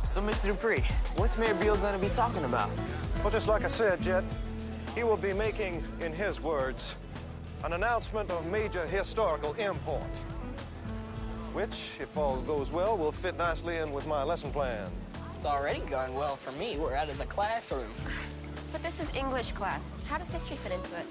So, Mr. Dupree, what's Mayor Beal gonna be talking about? Well, just like I said, Jett, he will be making, in his words, an announcement of major historical import, which, if all goes well, will fit nicely in with my lesson plan. It's already gone well for me. We're out of the classroom. But this is English class. How does history fit into it?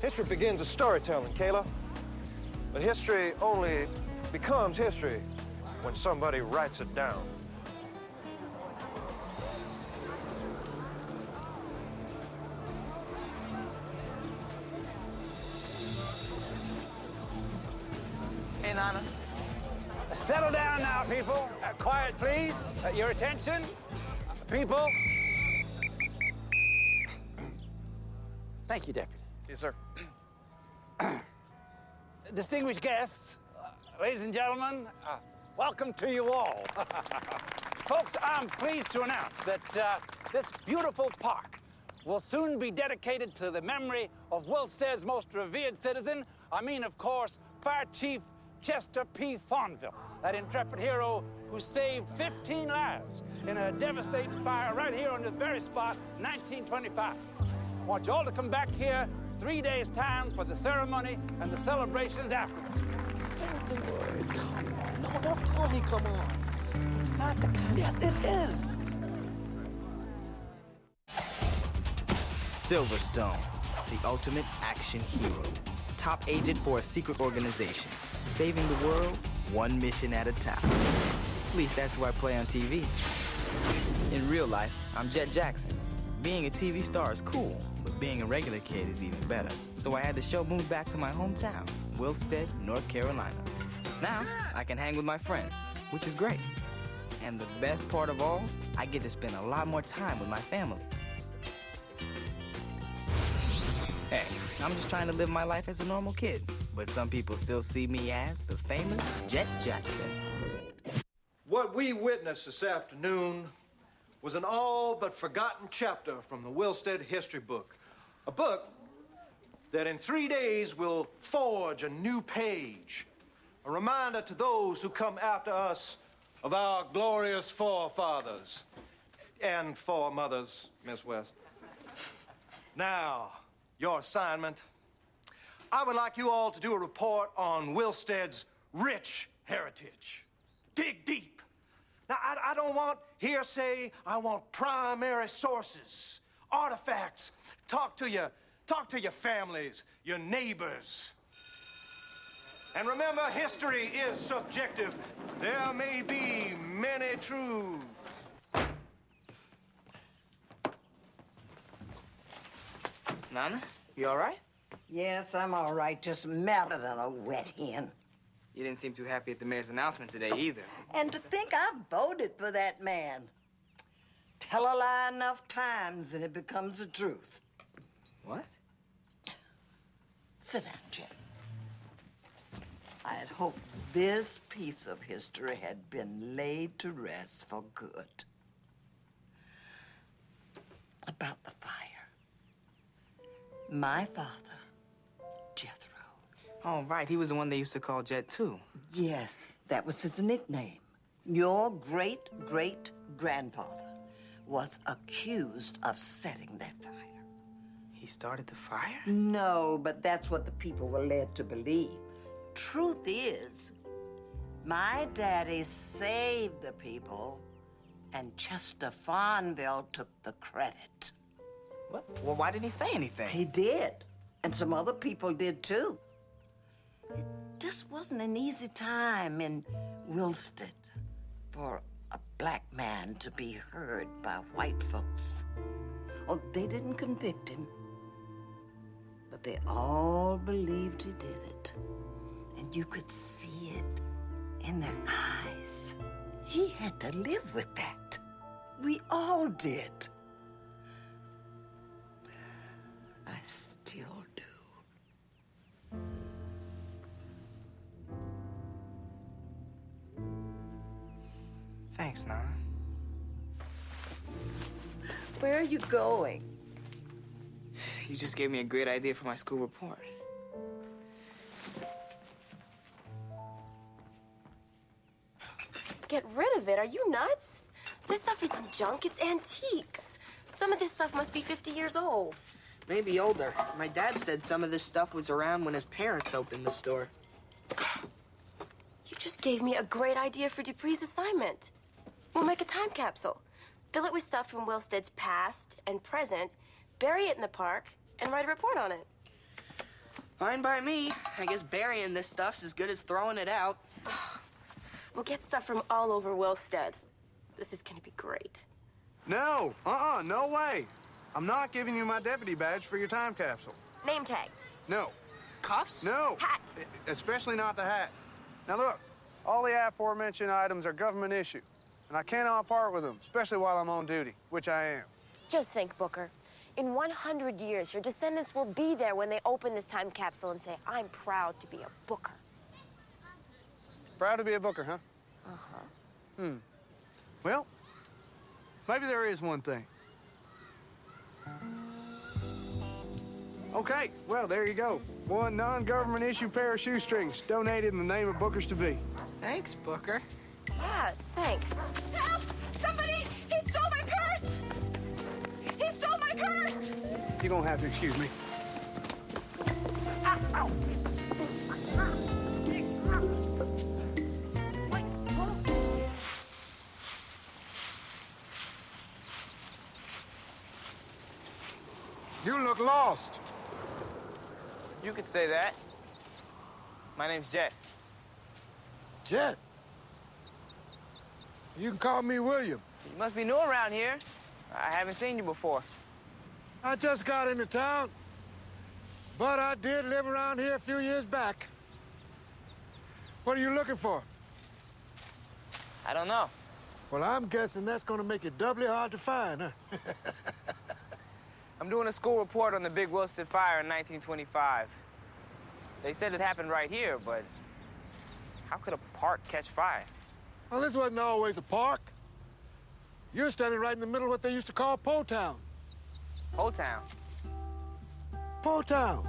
History begins with storytelling, Kayla. But history only becomes history when somebody writes it down. Hey, Nana. Settle down now, people. Quiet, please. Your attention. People. Thank you, Deputy. Yes, sir. Distinguished guests, ladies and gentlemen, welcome to you all. Folks, I'm pleased to announce that this beautiful park will soon be dedicated to the memory of Wilsted's most revered citizen. I mean, of course, Fire Chief Chester P. Fonville, that intrepid hero who saved 15 lives in a devastating fire right here on this very spot, 1925. I want you all to come back here 3 days' time for the ceremony and the celebrations afterwards. Say the word, come on. No, don't tell me come on. It's not the kind. Yes, it is. Silverstone, the ultimate action hero. Top agent for a secret organization. Saving the world, one mission at a time. At least that's who I play on TV. In real life, I'm Jett Jackson. Being a TV star is cool, but being a regular kid is even better. So I had the show moved back to my hometown, Wilsted, North Carolina. Now, I can hang with my friends, which is great. And the best part of all, I get to spend a lot more time with my family. Hey, I'm just trying to live my life as a normal kid, but some people still see me as the famous Jett Jackson. What we witnessed this afternoon was an all but forgotten chapter from the Wilsted history book. A book that in 3 days will forge a new page. A reminder to those who come after us of our glorious forefathers and foremothers, Miss West. Now, your assignment. I would like you all to do a report on Wilsted's rich heritage. Dig deep. Now, I don't want hearsay. I want primary sources, artifacts. Talk to your families, your neighbors. And remember, history is subjective. There may be many truths. Nana, you all right? Yes, I'm all right, just madder than a wet hen. You didn't seem too happy at the mayor's announcement today either. And to think I voted for that man. Tell a lie enough times and it becomes the truth. What? Sit down, Jett. I had hoped this piece of history had been laid to rest for good. About the fire. My father, Jethro. Oh, right. He was the one they used to call Jett, too. Yes, that was his nickname. Your great-great-grandfather was accused of setting that fire. He started the fire? No, but that's what the people were led to believe. Truth is, my daddy saved the people, and Chester Fonville took the credit. What? Well, why didn't he say anything? He did, and some other people did, too. It just wasn't an easy time in Wilsted for a black man to be heard by white folks. Oh, they didn't convict him, but they all believed he did it. And you could see it in their eyes. He had to live with that. We all did. I still do. Thanks, Nana. Where are you going? You just gave me a great idea for my school report. Get get rid of it. Are you nuts? This stuff isn't junk, it's antiques. Some of this stuff must be 50 years old. Maybe older. My dad said some of this stuff was around when his parents opened the store. You just gave me a great idea for Dupree's assignment. We'll make a time capsule. Fill it with stuff from Wilsted's past and present, bury it in the park, and write a report on it. Fine by me. I guess burying this stuff's as good as throwing it out. We'll get stuff from all over Wilsted. This is gonna be great. No, no way. I'm not giving you my deputy badge for your time capsule. Name tag. No. Cuffs? No. Hat. Especially not the hat. Now look, all the aforementioned items are government issue, and I cannot part with them, especially while I'm on duty, which I am. Just think, Booker. In 100 years, your descendants will be there when they open this time capsule and say, I'm proud to be a Booker. Proud to be a Booker, huh? Uh-huh. Well, maybe there is one thing. Okay, well, there you go. One non-government issue pair of shoestrings donated in the name of Bookers to Be. Thanks, Booker. Yeah, thanks. Help! Somebody! He stole my purse! He stole my purse! You're gonna have to excuse me. Ow! You look lost. You could say that. My name's Jett. Jett. You can call me William. You must be new around here. I haven't seen you before. I just got into town, but I did live around here a few years back. What are you looking for? I don't know. Well, I'm guessing that's gonna make it doubly hard to find, huh? I'm doing a school report on the big Wilsted fire in 1925. They said it happened right here, but how could a park catch fire? Well, this wasn't always a park. You're standing right in the middle of what they used to call Po Town. Whole town. Po Town.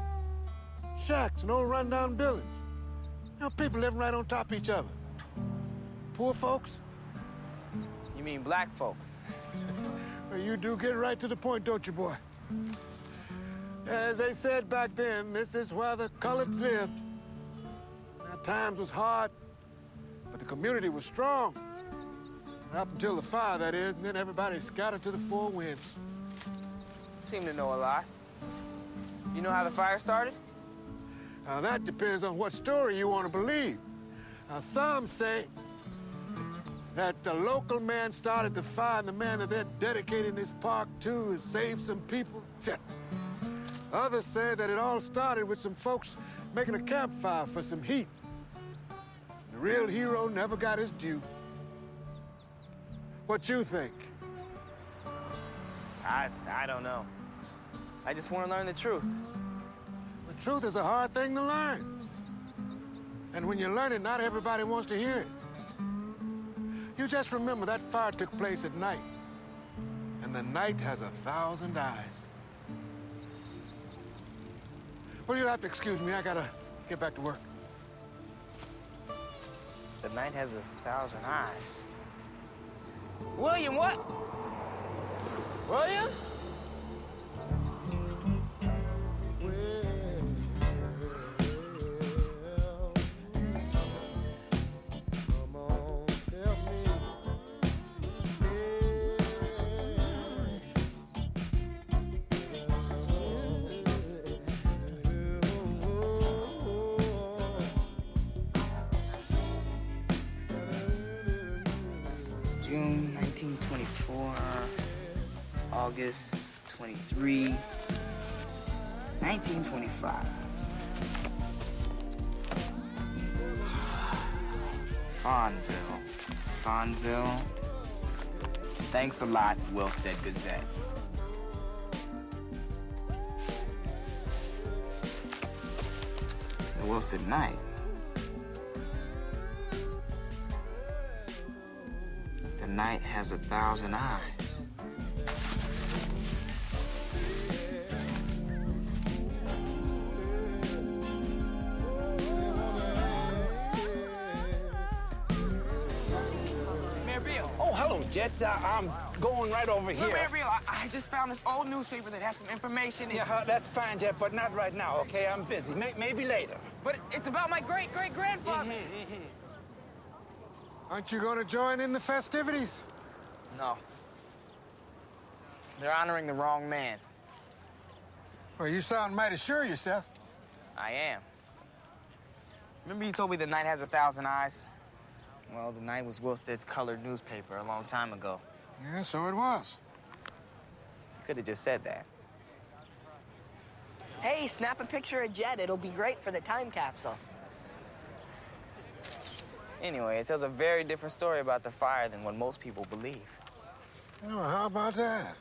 Shacks and old rundown buildings. You know, people living right on top of each other. Poor folks. You mean black folk? Well, you do get right to the point, don't you, boy? As they said back then, this is where the coloreds lived. Now, times was hard, but the community was strong. Up until the fire, that is, and then everybody scattered to the four winds. You seem to know a lot. You know how the fire started? Now, that depends on what story you want to believe. Now, some say that the local man started the fire, and the man that they're dedicating this park to has saved some people. Others say that it all started with some folks making a campfire for some heat. The real hero never got his due. What you think? I don't know. I just want to learn the truth. The truth is a hard thing to learn. And when you learn it, not everybody wants to hear it. You just remember that fire took place at night. And the night has 1,000 eyes. Well, you'll have to excuse me. I gotta get back to work. The night has 1,000 eyes. William, what? William? June 1924, August 23, 1925. Fonville. Thanks a lot, Wilsted Gazette. The Wilsted Night. The night has 1,000 eyes. No, Jett, I'm going right over here. Wait, real. I just found this old newspaper that has some information. Yeah, that's fine, Jett, but not right now, okay? I'm busy. Maybe later. But it's about my great-great-grandfather. Aren't you going to join in the festivities? No. They're honoring the wrong man. Well, you sound mighty sure of yourself. I am. Remember you told me the night has 1,000 eyes? Well, the night was Wilsted's colored newspaper a long time ago. Yeah, so it was. You could have just said that. Hey, snap a picture of Jett. It'll be great for the time capsule. Anyway, it tells a very different story about the fire than what most people believe. Oh, how about that?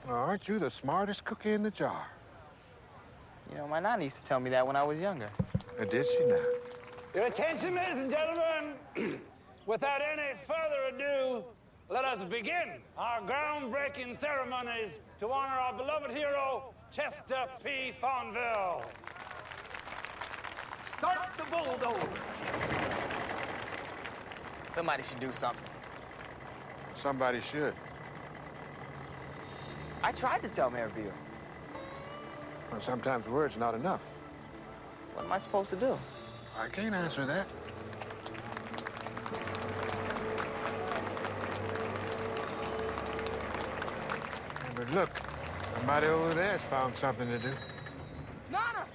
Well, aren't you the smartest cookie in the jar? You know, my nana used to tell me that when I was younger. Or did she now? Your attention, ladies and gentlemen. Without any further ado, let us begin our groundbreaking ceremonies to honor our beloved hero, Chester P. Fonville. Start the bulldozer. Somebody should do something. Somebody should. I tried to tell Mayor Beale. Well, sometimes words not enough. What am I supposed to do? I can't answer that. But look, somebody over there's found something to do. Nana!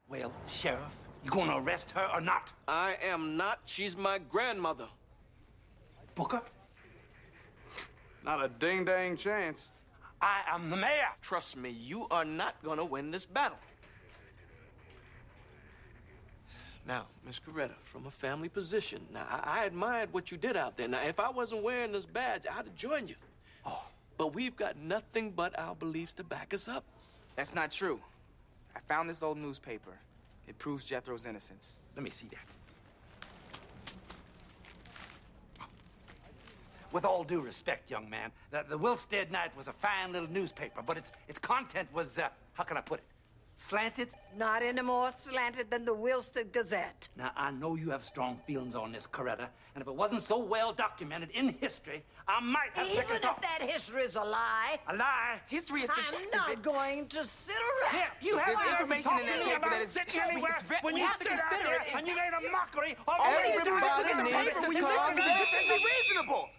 Well, Sheriff, you gonna arrest her or not? I am not. She's my grandmother. Booker? Not a ding-dang chance. I am the mayor. Trust me, you are not gonna win this battle. Now, Miss Coretta, from a family position, now, I admired what you did out there. Now, if I wasn't wearing this badge, I'd have joined you. Oh. But we've got nothing but our beliefs to back us up. That's not true. I found this old newspaper. It proves Jethro's innocence. Let me see that. With all due respect, young man, the Wilstead Night was a fine little newspaper, but its content was, how can I put it, slanted? Not any more slanted than the Wilstead Gazette. Now, I know you have strong feelings on this, Coretta, and if it wasn't so well documented in history, I might have Even taken if that history is a lie, a lie. History is I'm subjective. not going to sit around. Here, you have There's the information in that talk paper about that is- sitting Yeah, anywhere we when you have to stood out consider there it. and you made a mockery of All we need to do is Everybody look at the needs paper to when you calm listen to down. it. This is reasonable.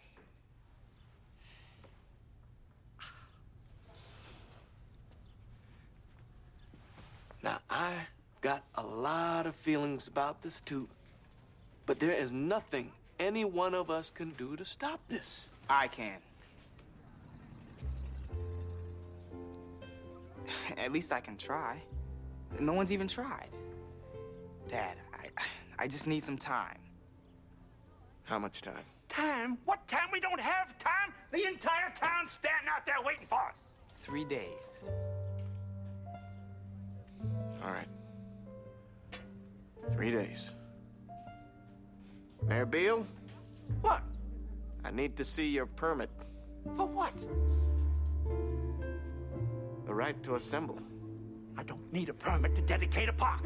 Now, I got a lot of feelings about this, too. But there is nothing any one of us can do to stop this. I can. At least I can try. No one's even tried. Dad, I just need some time. How much time? Time? What time? We don't have time. The entire town's standing out there waiting for us. 3 days. All right. 3 days. Mayor Beale? What? I need to see your permit. For what? The right to assemble. I don't need a permit to dedicate a park.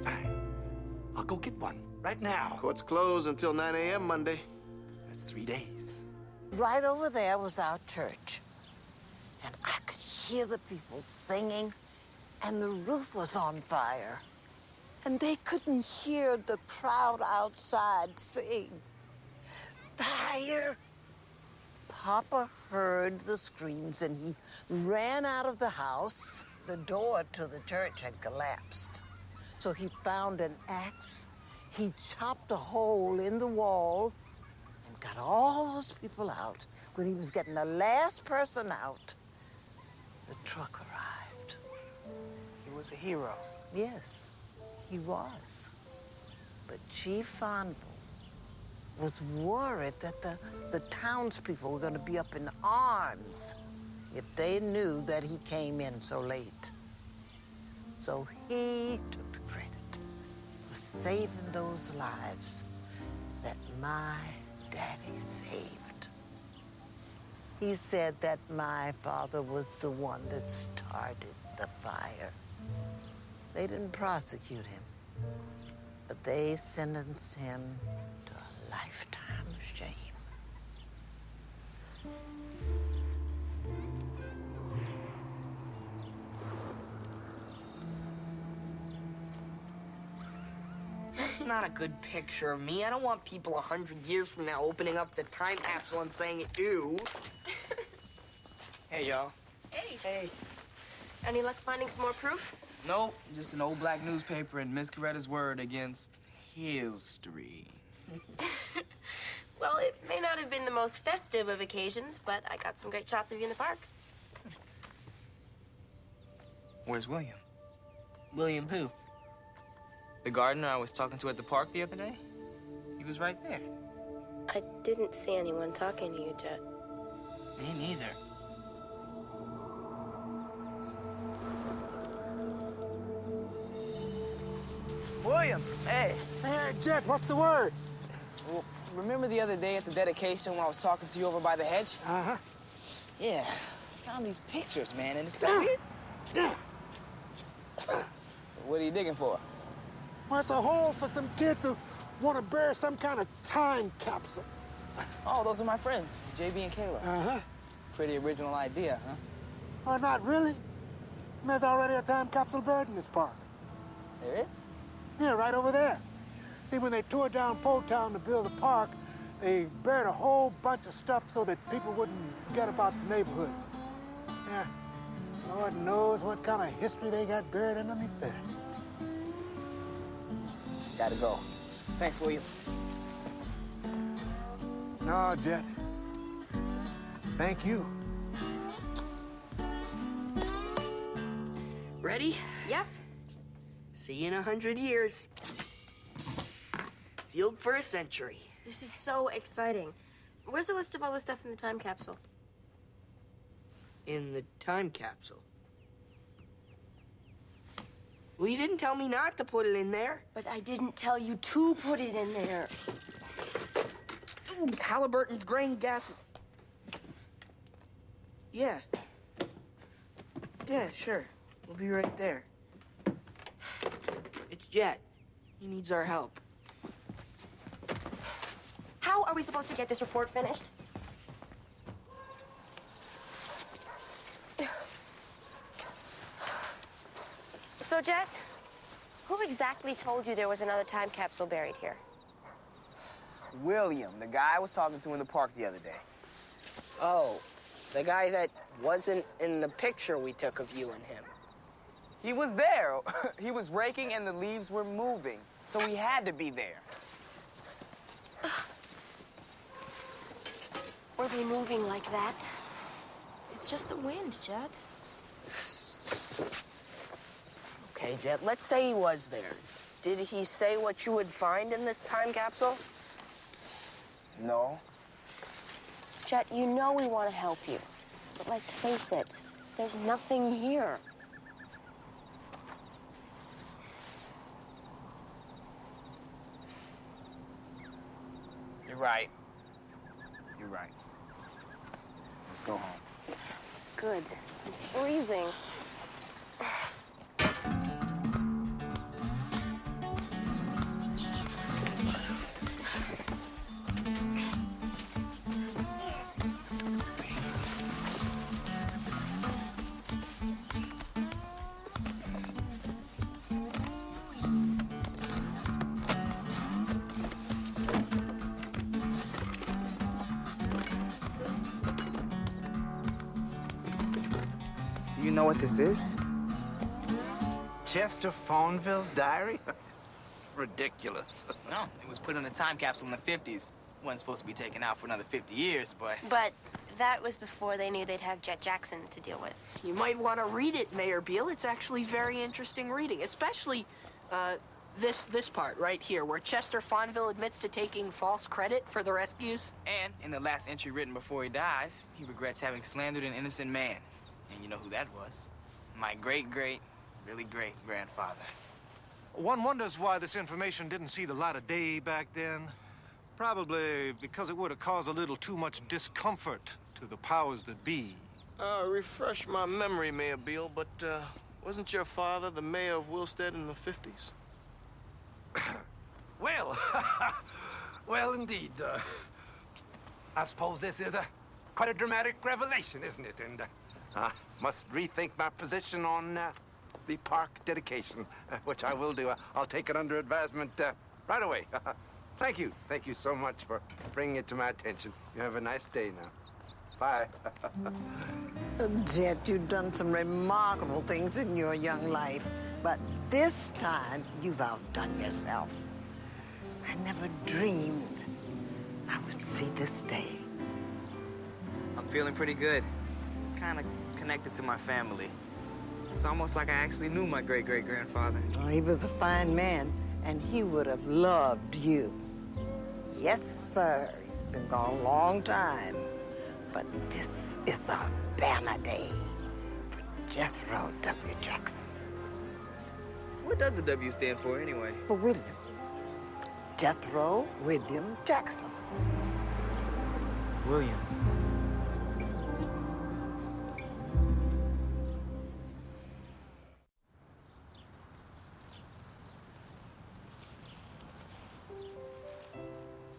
Fine. I'll go get one right now. Court's closed until 9 a.m. Monday. That's 3 days. Right over there was our church. And I could hear the people singing, and the roof was on fire. And they couldn't hear the crowd outside sing. Fire! Papa heard the screams, and he ran out of the house. The door to the church had collapsed. So he found an axe. He chopped a hole in the wall and got all those people out. When he was getting the last person out, the truck arrived. He was a hero. Yes, he was. But Chief Fonville was worried that the townspeople were going to be up in arms if they knew that he came in so late. So he took the credit for saving those lives that my daddy saved. He said that my father was the one that started the fire. They didn't prosecute him, but they sentenced him to a lifetime of shame. That's not a good picture of me. I don't want people 100 years from now opening up the time capsule and saying, ew. Hey, y'all. Hey. Hey. Any luck finding some more proof? Nope, just an old black newspaper and Miss Coretta's word against history. Well, it may not have been the most festive of occasions, but I got some great shots of you in the park. Where's William? William who? The gardener I was talking to at the park the other day? He was right there. I didn't see anyone talking to you, Jett. Me neither. William, hey. Hey, Jett, what's the word? Well, remember the other day at the dedication when I was talking to you over by the hedge? Uh-huh. Yeah. I found these pictures, man, and it's that weird. Yeah. What are you digging for? Well, it's a hole for some kids who want to bury some kind of time capsule. Oh, those are my friends, JB and Kayla. Uh-huh. Pretty original idea, huh? Well, not really. There's already a time capsule buried in this park. There is? Yeah, right over there. See, when they tore down Pole Town to build the park, they buried a whole bunch of stuff so that people wouldn't forget about the neighborhood. Yeah, Lord knows what kind of history they got buried underneath there. Gotta go. Thanks, William. No, Jett. Thank you. Ready? Yep. See you in 100 years. Sealed for a century. This is so exciting. Where's the list of all the stuff in the time capsule? In the time capsule. Well, you didn't tell me not to put it in there. But I didn't tell you to put it in there. Ooh, Halliburton's grain gas. Yeah. Yeah, sure. We'll be right there. It's Jett. He needs our help. How are we supposed to get this report finished? So, Jett, who exactly told you there was another time capsule buried here? William, the guy I was talking to in the park the other day. Oh, the guy that wasn't in the picture we took of you and him. He was there. He was raking and the leaves were moving, so he had to be there. Were they moving like that? It's just the wind, Jett. Okay, Jett, let's say he was there. Did he say what you would find in this time capsule? No. Jett, you know we want to help you. But let's face it, there's nothing here. You're right. You're right. Let's go home. Good. I'm freezing. Do you know what this is? Chester Fawnville's diary? Ridiculous. No, it was put in a time capsule in the 50s. Wasn't supposed to be taken out for another 50 years, but... But that was before they knew they'd have Jett Jackson to deal with. You might want to read it, Mayor Beale. It's actually very interesting reading, especially this part right here, where Chester Fawnville admits to taking false credit for the rescues. And in the last entry written before he dies, he regrets having slandered an innocent man. And you know who that was? My great-great, really great-grandfather. One wonders why this information didn't see the light of day back then. Probably because it would have caused a little too much discomfort to to the powers that be. Refresh my memory, Mayor Beale, but wasn't your father the mayor of Wilstead in the 50s? Well, well, indeed. I suppose this is quite a dramatic revelation, isn't it? And I must rethink my position on the park dedication, which I will do. I'll take it under advisement right away. Thank you. Thank you so much for bringing it to my attention. You have a nice day now. Bye. Jett, you've done some remarkable things in your young life, but this time you've outdone yourself. I never dreamed I would see this day. I'm feeling pretty good. Kind of connected to my family. It's almost like I actually knew my great-great-grandfather. Oh, he was a fine man, and he would have loved you. Yes, sir. He's been gone a long time. But this is a banner day for Jethro W. Jackson. What does the W stand for anyway? For William. Jethro William Jackson. William.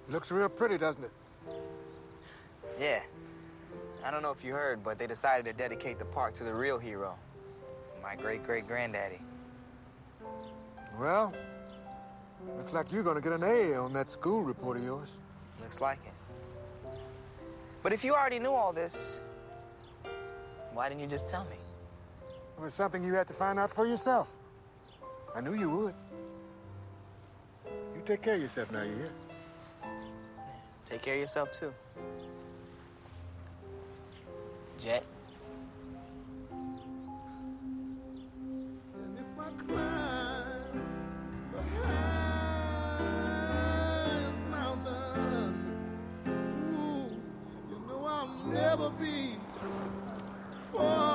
Looks real pretty, doesn't it? Yeah. I don't know if you heard, but they decided to dedicate the park to the real hero, my great-great-granddaddy. Well, looks like you're gonna get an A on that school report of yours. Looks like it. But if you already knew all this, why didn't you just tell me? It was something you had to find out for yourself. I knew you would. You take care of yourself now, you hear? Take care of yourself, too. Jett. And if I climb the highest mountain, ooh, you know I'll never be far.